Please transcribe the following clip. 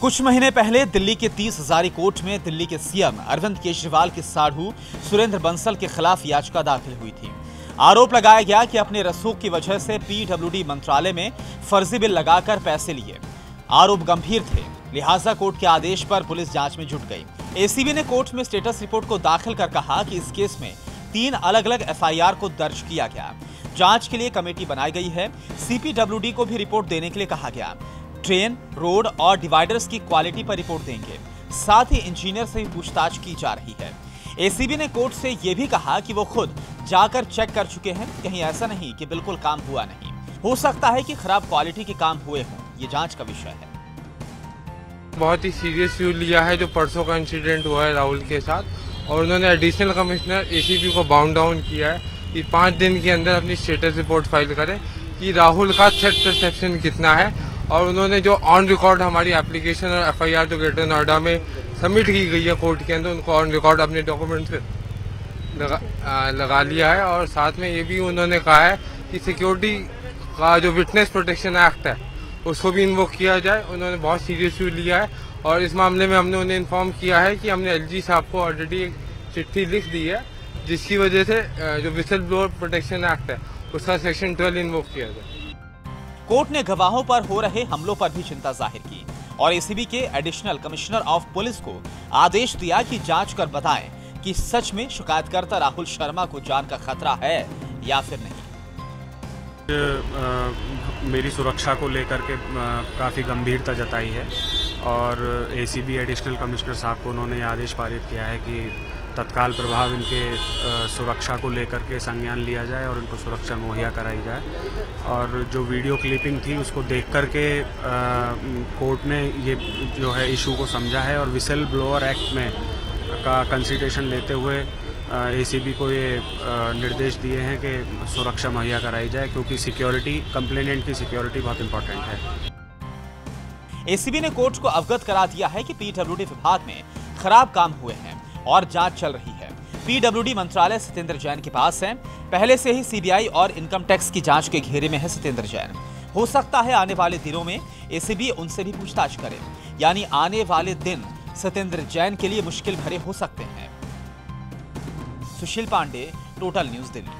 कुछ महीने पहले दिल्ली के 30 हजारी कोर्ट में दिल्ली के सीएम अरविंद केजरीवाल के साढ़ू सुरेंद्र बंसल के खिलाफ याचिका दाखिल हुई थी। आरोप लगाया गया कि अपने रसूख की वजह से पीडब्ल्यूडी मंत्रालय में फर्जी बिल लगाकर पैसे लिए। आरोप गंभीर थे, लिहाजा कोर्ट के आदेश पर पुलिस जांच में जुट गई। एसीबी ने कोर्ट में स्टेटस रिपोर्ट को दाखिल कर कहा कि इस केस में 3 अलग अलग एफआईआर को दर्ज किया गया। जांच के लिए कमेटी बनाई गई है। सीपीडब्ल्यूडी को भी रिपोर्ट देने के लिए कहा गया। ट्रेन, रोड और डिवाइडर्स की क्वालिटी पर रिपोर्ट देंगे। साथ ही इंजीनियर से भी पूछताछ की जा रही है। एसीबी ने कोर्ट से यह भी कहा कि वो खुद जाकर चेक कर चुके हैं, कहीं ऐसा नहीं कि बिल्कुल काम हुआ नहीं। हो सकता है कि खराब क्वालिटी के काम हुए हों, ये जांच का विषय है। बहुत ही सीरियस व्यू लिया है जो परसों का इंसिडेंट हुआ है राहुल के साथ, और उन्होंने एडिशनल कमिश्नर एसीबी को बाउंड डाउन किया है कि 5 दिन के अंदर अपनी स्टेटस रिपोर्ट फाइल करें कि राहुल का थ्रेट परसेप्शन कितना है। और उन्होंने जो ऑन रिकॉर्ड हमारी एप्लीकेशन और एफआईआर जो ग्रेटर नोएडा में सबमिट की गई है कोर्ट के अंदर, उनको ऑन रिकॉर्ड अपने डॉक्यूमेंट से लगा लिया है। और साथ में ये भी उन्होंने कहा है कि सिक्योरिटी का जो विटनेस प्रोटेक्शन एक्ट है उसको भी इन्वोक किया जाए। उन्होंने बहुत सीरियस व्यू लिया है और इस मामले में हमने उन्हें इन्फॉर्म किया है कि हमने एलजी साहब को ऑलरेडी एक चिट्ठी लिख दी है, जिसकी वजह से जो विसल ब्लोअर प्रोटेक्शन एक्ट है उसका सेक्शन 12 इन्वोक किया जाए। कोर्ट ने गवाहों पर हो रहे हमलों पर भी चिंता जाहिर की और एसीबी के एडिशनल कमिश्नर ऑफ पुलिस को आदेश दिया कि जांच कर बताएं कि सच में शिकायतकर्ता राहुल शर्मा को जान का खतरा है या फिर नहीं। मेरी सुरक्षा को लेकर के काफ़ी गंभीरता जताई है और एसीबी एडिशनल कमिश्नर साहब को उन्होंने आदेश पारित किया है कि तत्काल प्रभाव इनके सुरक्षा को लेकर के संज्ञान लिया जाए और इनको सुरक्षा मुहैया कराई जाए। और जो वीडियो क्लिपिंग थी उसको देख कर के कोर्ट ने ये जो है इशू को समझा है और विसल ब्लोअर एक्ट में का कंसिडरेशन लेते हुए एसीबी को ये निर्देश दिए हैं कि सुरक्षा मुहैया कराई जाए, क्योंकि सिक्योरिटी, कंप्लेनेंट की सिक्योरिटी बहुत इंपॉर्टेंट है। एसीबी ने कोर्ट को अवगत करा दिया है कि पीडब्ल्यूडी विभाग में खराब काम हुए हैं और जांच चल रही है। पीडब्ल्यूडी मंत्रालय सत्येंद्र जैन के पास है। पहले से ही सीबीआई और इनकम टैक्स की जांच के घेरे में है सत्येंद्र जैन। हो सकता है आने वाले दिनों में एसीबी उनसे भी पूछताछ करे, यानी आने वाले दिन सत्येंद्र जैन के लिए मुश्किल भरे हो सकते हैं। सुशील पांडे, टोटल न्यूज़ दिल्ली।